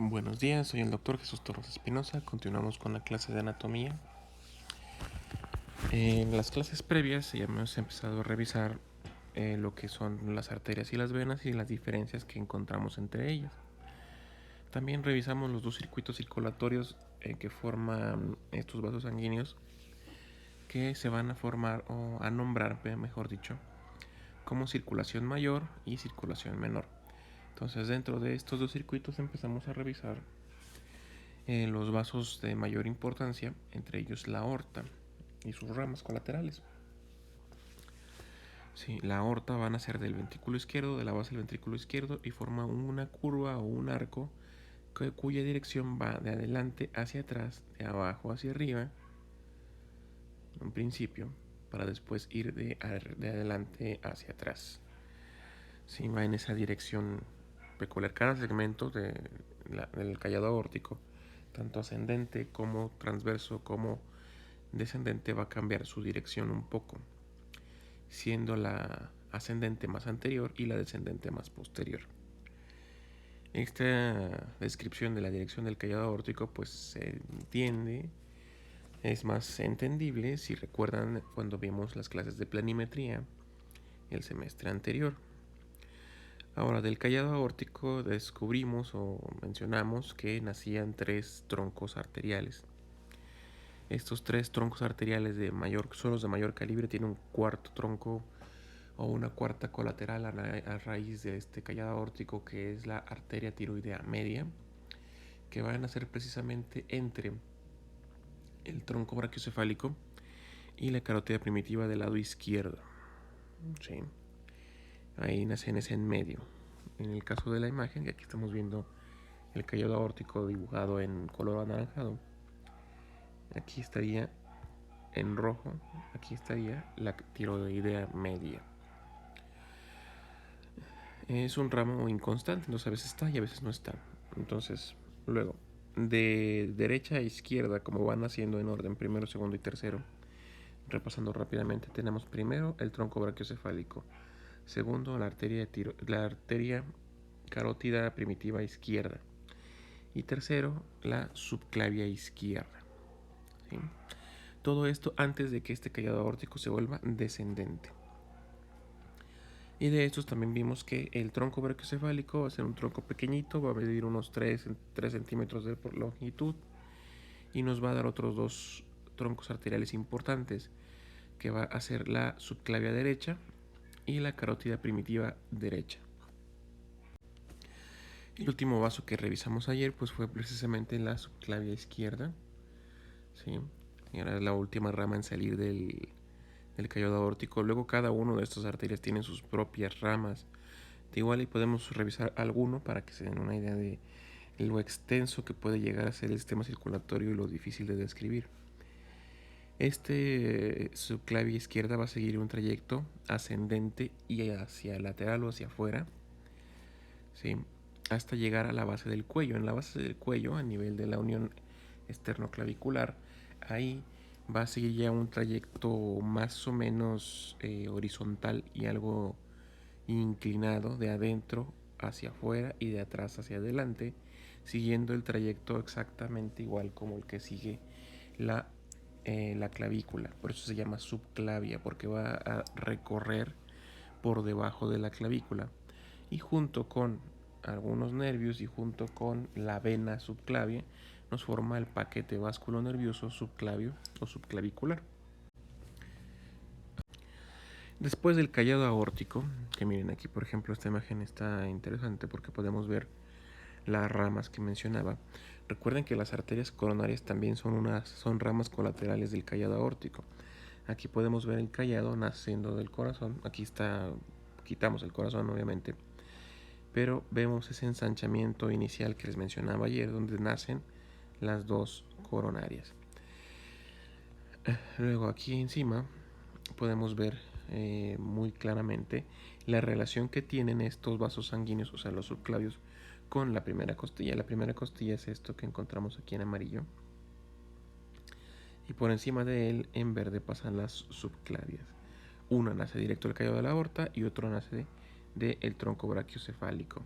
Buenos días, soy el doctor Jesús Torres Espinosa. Continuamos con la clase de anatomía. En las clases previas ya hemos empezado a revisar lo que son las arterias y las venas y las diferencias que encontramos entre ellas. También revisamos los dos circuitos circulatorios que forman estos vasos sanguíneos, que se van a formar o a nombrar, mejor dicho, como circulación mayor y circulación menor. Entonces, dentro de estos dos circuitos empezamos a revisar los vasos de mayor importancia, entre ellos la aorta y sus ramas colaterales. Sí, la aorta va a nacer del ventrículo izquierdo, de la base del ventrículo izquierdo, y forma una curva o un arco cuya dirección va de adelante hacia atrás, de abajo hacia arriba, en un principio, para después ir de adelante hacia atrás. Sí, va en esa dirección peculiar. Cada segmento del callado aórtico, tanto ascendente como transverso como descendente, va a cambiar su dirección un poco, siendo la ascendente más anterior y la descendente más posterior. Esta descripción de la dirección del callado aórtico pues se entiende, es más entendible si recuerdan cuando vimos las clases de planimetría el semestre anterior. Ahora, del callado aórtico descubrimos o mencionamos que nacían tres troncos arteriales. Estos tres troncos arteriales son los de mayor calibre, tienen un cuarto tronco o una cuarta colateral a raíz de este callado aórtico, que es la arteria tiroidea media, que va a nacer precisamente entre el tronco brachiocefálico y la carótida primitiva del lado izquierdo. Sí. Ahí nace en ese en medio. En el caso de la imagen, que aquí estamos viendo el callado aórtico dibujado en color anaranjado, aquí estaría en rojo, aquí estaría la tiroidea media. Es un ramo inconstante, entonces a veces está y a veces no está. Entonces, luego, de derecha a izquierda, como van haciendo en orden primero, segundo y tercero, repasando rápidamente, tenemos primero el tronco brachiocefálico, segundo la arteria carótida primitiva izquierda, y tercero la subclavia izquierda. ¿Sí? Todo esto antes de que este callado aórtico se vuelva descendente. Y de estos también vimos que el tronco brachiocefálico va a ser un tronco pequeñito, va a medir unos 3 centímetros de longitud, y nos va a dar otros dos troncos arteriales importantes, que va a ser la subclavia derecha y la carótida primitiva derecha. El último vaso que revisamos ayer pues fue precisamente la subclavia izquierda, ¿sí? Y ahora es la última rama en salir del callado aórtico. Luego cada uno de estas arterias tiene sus propias ramas. De igual y podemos revisar alguno para que se den una idea de lo extenso que puede llegar a ser el sistema circulatorio y lo difícil de describir. Subclavia izquierda va a seguir un trayecto ascendente y hacia el lateral o hacia afuera, ¿sí? Hasta llegar a la base del cuello. En la base del cuello, a nivel de la unión esternoclavicular, ahí va a seguir ya un trayecto más o menos horizontal y algo inclinado, de adentro hacia afuera y de atrás hacia adelante, siguiendo el trayecto exactamente igual como el que sigue la clavícula. Por eso se llama subclavia, porque va a recorrer por debajo de la clavícula, y junto con algunos nervios y junto con la vena subclavia nos forma el paquete vasculonervioso subclavio o subclavicular. Después del callado aórtico, que miren aquí por ejemplo esta imagen está interesante porque podemos ver las ramas que mencionaba. Recuerden que las arterias coronarias también son ramas colaterales del callado aórtico. Aquí podemos ver el callado naciendo del corazón. Aquí está, quitamos el corazón obviamente, pero vemos ese ensanchamiento inicial que les mencionaba ayer, donde nacen las dos coronarias. Luego aquí encima podemos ver muy claramente la relación que tienen estos vasos sanguíneos, o sea los subclavios, con la primera costilla. La primera costilla es esto que encontramos aquí en amarillo, y por encima de él en verde pasan las subclavias. Una nace directo del callado de la aorta y otro nace del tronco brachiocefálico.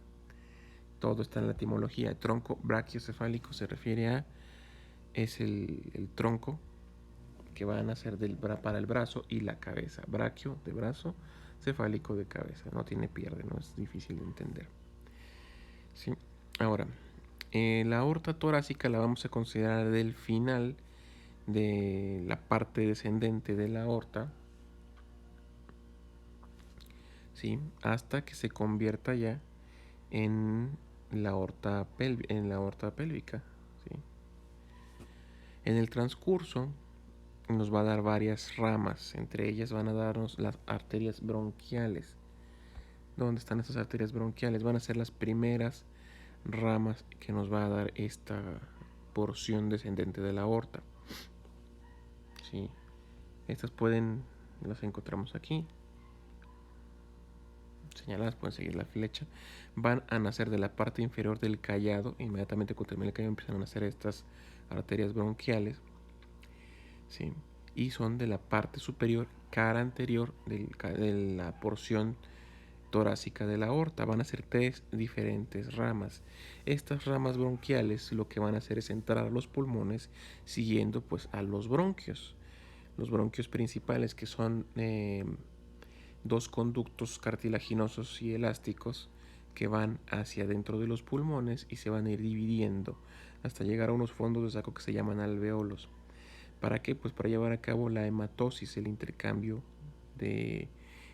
todo está en la etimología. El tronco brachiocefálico se refiere a, es el tronco que van a ser para el brazo y la cabeza. Brachio de brazo, cefálico de cabeza. No tiene pierde, no es difícil de entender. ¿Sí? Ahora, la aorta torácica la vamos a considerar del final de la parte descendente de la aorta, ¿sí? Hasta que se convierta ya en la aorta, pélvica. ¿Sí? En el transcurso nos va a dar varias ramas, entre ellas van a darnos las arterias bronquiales. ¿Dónde están esas arterias bronquiales? Van a ser las primeras ramas que nos va a dar esta porción descendente de la aorta. ¿Sí? Estas las encontramos aquí, señaladas, pueden seguir la flecha. Van a nacer de la parte inferior del callado. Inmediatamente cuando termine el callado empiezan a nacer estas arterias bronquiales, ¿sí? Y son de la parte superior, cara anterior de la porción torácica de la aorta. Van a ser 3 diferentes ramas. Estas ramas bronquiales lo que van a hacer es entrar a los pulmones siguiendo pues a los bronquios. Los bronquios principales, que son 2 conductos cartilaginosos y elásticos que van hacia dentro de los pulmones y se van a ir dividiendo hasta llegar a unos fondos de saco que se llaman alveolos. ¿Para qué? Pues para llevar a cabo la hematosis, el intercambio de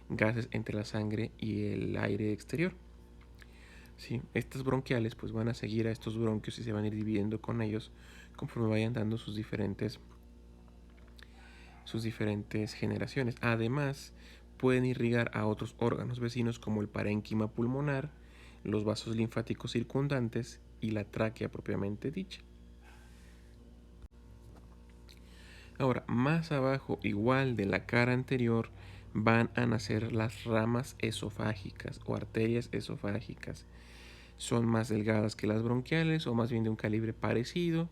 gases entre la sangre y el aire exterior. ¿Sí? Estas bronquiales pues van a seguir a estos bronquios y se van a ir dividiendo con ellos conforme vayan dando sus diferentes generaciones. Además, pueden irrigar a otros órganos vecinos como el parénquima pulmonar, los vasos linfáticos circundantes y la tráquea propiamente dicha. Ahora, más abajo, igual de la cara anterior, van a nacer las ramas esofágicas o arterias esofágicas. Son más delgadas que las bronquiales o más bien de un calibre parecido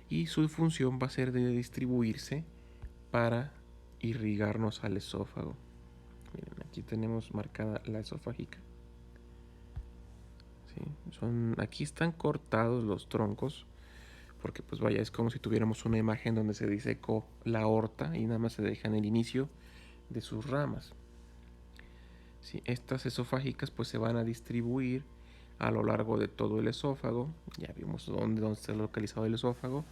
y su función va a ser de distribuirse para irrigarnos al esófago. Miren, aquí tenemos marcada la esofágica. ¿Sí? Aquí están cortados los troncos porque pues vaya, es como si tuviéramos una imagen donde se disecó la aorta y nada más se deja en el inicio de sus ramas. ¿Sí? Estas esofágicas pues se van a distribuir a lo largo de todo el esófago. Ya vimos dónde está localizado el esófago.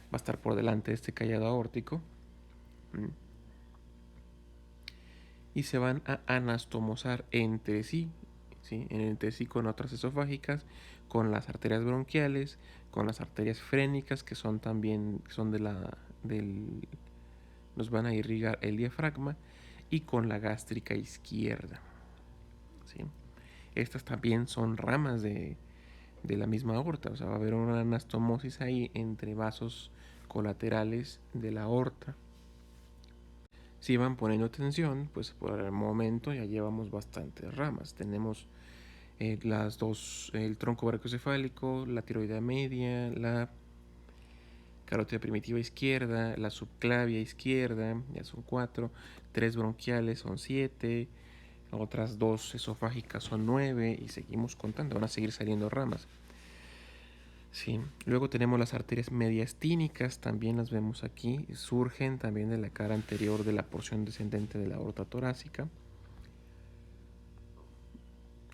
Va a estar por delante de este callado aórtico. Y se van a anastomosar entre sí, ¿sí? Entre sí con otras esofágicas, con las arterias bronquiales, con las arterias frénicas que son también nos van a irrigar el diafragma, y con la gástrica izquierda, ¿sí? Estas también son ramas de la misma aorta, o sea, va a haber una anastomosis ahí entre vasos colaterales de la aorta. Si van poniendo atención, pues por el momento ya llevamos bastantes ramas. Tenemos las dos, el tronco brachiocefálico, la tiroidea media, la carótida primitiva izquierda, la subclavia izquierda, ya son 4, 3 bronquiales son 7, otras 2 esofágicas son 9 y seguimos contando, van a seguir saliendo ramas. Sí. Luego tenemos las arterias mediastínicas, también las vemos aquí, surgen también de la cara anterior de la porción descendente de la aorta torácica.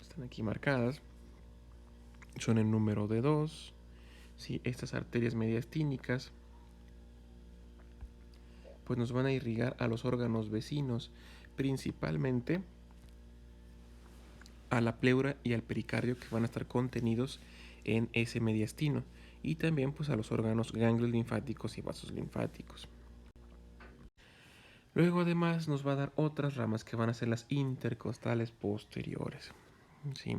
Están aquí marcadas, son en número de 2. ¿Sí? Estas arterias mediastínicas pues nos van a irrigar a los órganos vecinos, principalmente a la pleura y al pericardio, que van a estar contenidos en ese mediastino, y también pues a los órganos ganglios linfáticos y vasos linfáticos. Luego además nos va a dar otras ramas que van a ser las intercostales posteriores. ¿Sí?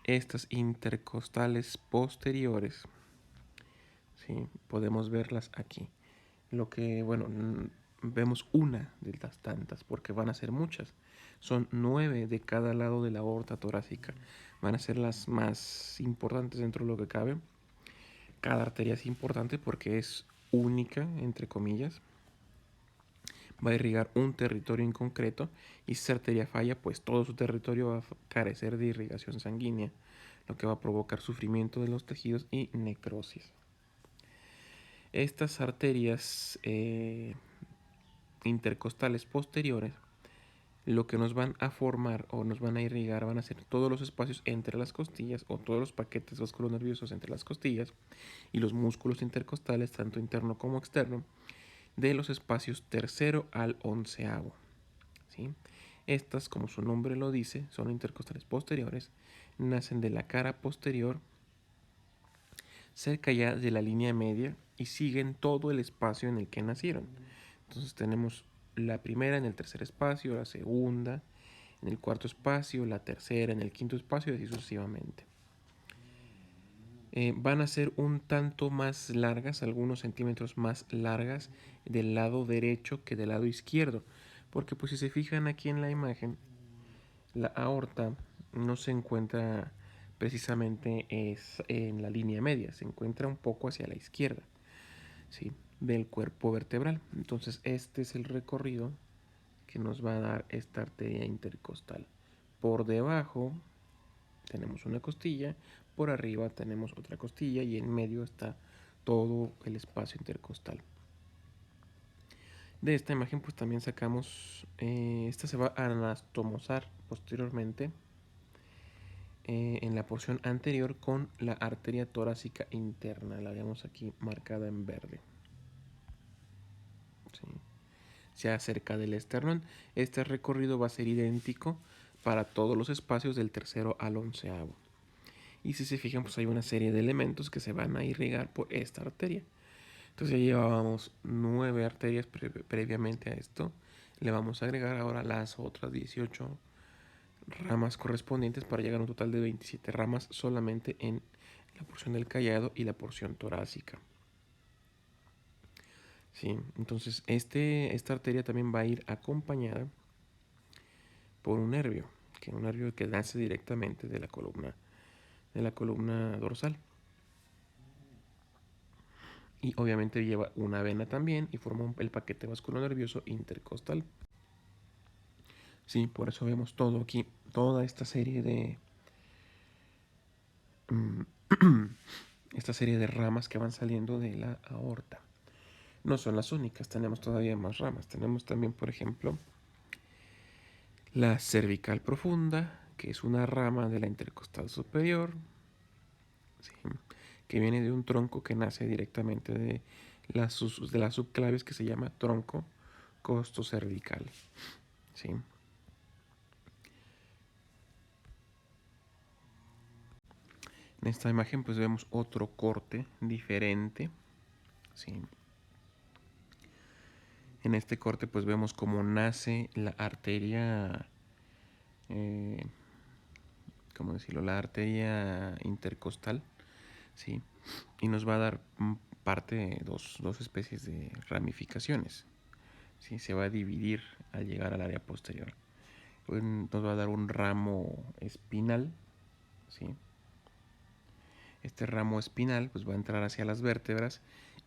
Estas intercostales posteriores, ¿sí? Podemos verlas aquí. Lo que, bueno, vemos una de las tantas, porque van a ser muchas. Son 9 de cada lado de la aorta torácica. Van a ser las más importantes dentro de lo que cabe. Cada arteria es importante porque es única, entre comillas. Va a irrigar un territorio en concreto, y si esa arteria falla, pues todo su territorio va a carecer de irrigación sanguínea, lo que va a provocar sufrimiento de los tejidos y necrosis. Estas arterias intercostales posteriores lo que nos van a formar o nos van a irrigar van a ser todos los espacios entre las costillas o todos los paquetes vasculonerviosos entre las costillas y los músculos intercostales, tanto interno como externo, de los espacios tercero al onceavo. ¿Sí? Estas, como su nombre lo dice, son intercostales posteriores, nacen de la cara posterior, cerca ya de la línea media y siguen todo el espacio en el que nacieron. Entonces tenemos la primera en el tercer espacio, la segunda en el cuarto espacio, la tercera en el quinto espacio y así sucesivamente. Van a ser un tanto más largas, algunos centímetros más largas del lado derecho que del lado izquierdo, porque pues si se fijan aquí en la imagen, la aorta no se encuentra precisamente en la línea media, se encuentra un poco hacia la izquierda, ¿sí?, del cuerpo vertebral. Entonces este es el recorrido que nos va a dar esta arteria intercostal. Por debajo tenemos una costilla, por arriba tenemos otra costilla y en medio está todo el espacio intercostal. De esta imagen pues también sacamos, esta se va a anastomosar posteriormente en la porción anterior con la arteria torácica interna, la vemos aquí marcada en verde. ¿Sí? Ya cerca del esternón, este recorrido va a ser idéntico para todos los espacios del tercero al onceavo. Y si se fijan, pues hay una serie de elementos que se van a irrigar por esta arteria. Entonces ya llevábamos 9 arterias previamente a esto. Le vamos a agregar ahora las otras 18 ramas correspondientes para llegar a un total de 27 ramas solamente en la porción del callado y la porción torácica. ¿Sí? Entonces esta arteria también va a ir acompañada por un nervio que nace directamente de la columna dorsal. Y obviamente lleva una vena también y forma el paquete vasculonervioso intercostal. Sí, por eso vemos todo aquí, toda esta serie de esta serie de ramas que van saliendo de la aorta. No son las únicas, tenemos todavía más ramas. Tenemos también, por ejemplo, la cervical profunda, que es una rama de la intercostal superior, ¿sí?, que viene de un tronco que nace directamente de las subclaves que se llama tronco costocervical. ¿Sí? En esta imagen pues vemos otro corte diferente. ¿Sí? En este corte pues vemos cómo nace la arteria, ¿cómo decirlo? La arteria intercostal, ¿sí? Y nos va a dar parte de dos especies de ramificaciones, ¿sí? Se va a dividir al llegar al área posterior. Pues nos va a dar un ramo espinal, ¿sí? Este ramo espinal pues va a entrar hacia las vértebras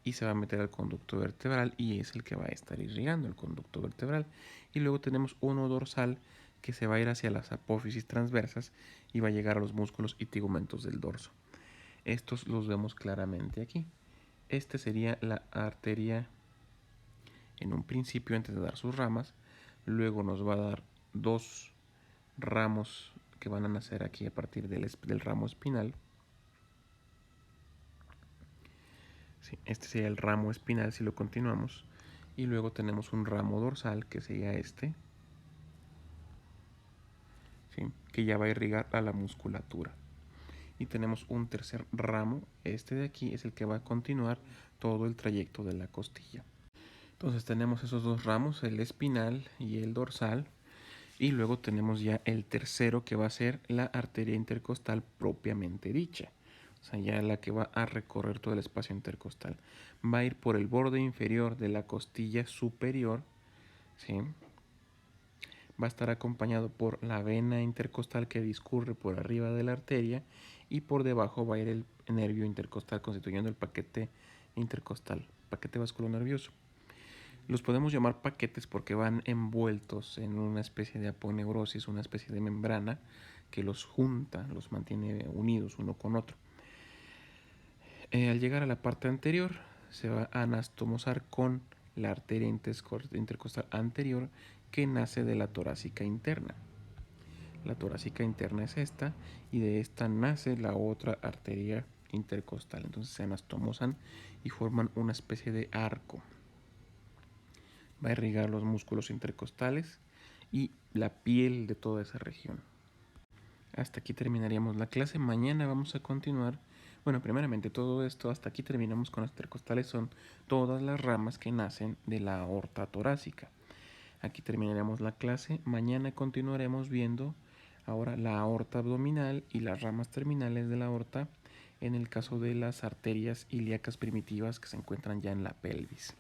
y se va a meter al conducto vertebral y es el que va a estar irrigando el conducto vertebral. Y luego tenemos uno dorsal que se va a ir hacia las apófisis transversas y va a llegar a los músculos y tegumentos del dorso. Estos los vemos claramente aquí. Este sería la arteria en un principio antes de dar sus ramas. Luego nos va a dar dos ramos que van a nacer aquí a partir del ramo espinal. Sí, este sería el ramo espinal si lo continuamos. Y luego tenemos un ramo dorsal que sería este, ¿sí?, que ya va a irrigar a la musculatura. Y tenemos un tercer ramo, este de aquí es el que va a continuar todo el trayecto de la costilla. Entonces tenemos esos dos ramos, el espinal y el dorsal. Y luego tenemos ya el tercero que va a ser la arteria intercostal propiamente dicha. O sea, ya la que va a recorrer todo el espacio intercostal. Va a ir por el borde inferior de la costilla superior, ¿sí? Va a estar acompañado por la vena intercostal que discurre por arriba de la arteria y por debajo va a ir el nervio intercostal constituyendo el paquete intercostal, paquete vasculonervioso. Los podemos llamar paquetes porque van envueltos en una especie de aponeurosis, una especie de membrana que los junta, los mantiene unidos uno con otro. Al llegar a la parte anterior, se va a anastomosar con la arteria intercostal anterior que nace de la torácica interna. La torácica interna es esta y de esta nace la otra arteria intercostal. Entonces se anastomosan y forman una especie de arco. Va a irrigar los músculos intercostales y la piel de toda esa región. Hasta aquí terminaríamos la clase. Mañana vamos a continuar. Bueno, primeramente todo esto, hasta aquí terminamos con las intercostales, son todas las ramas que nacen de la aorta torácica. Aquí terminaremos la clase. Mañana continuaremos viendo ahora la aorta abdominal y las ramas terminales de la aorta en el caso de las arterias ilíacas primitivas que se encuentran ya en la pelvis.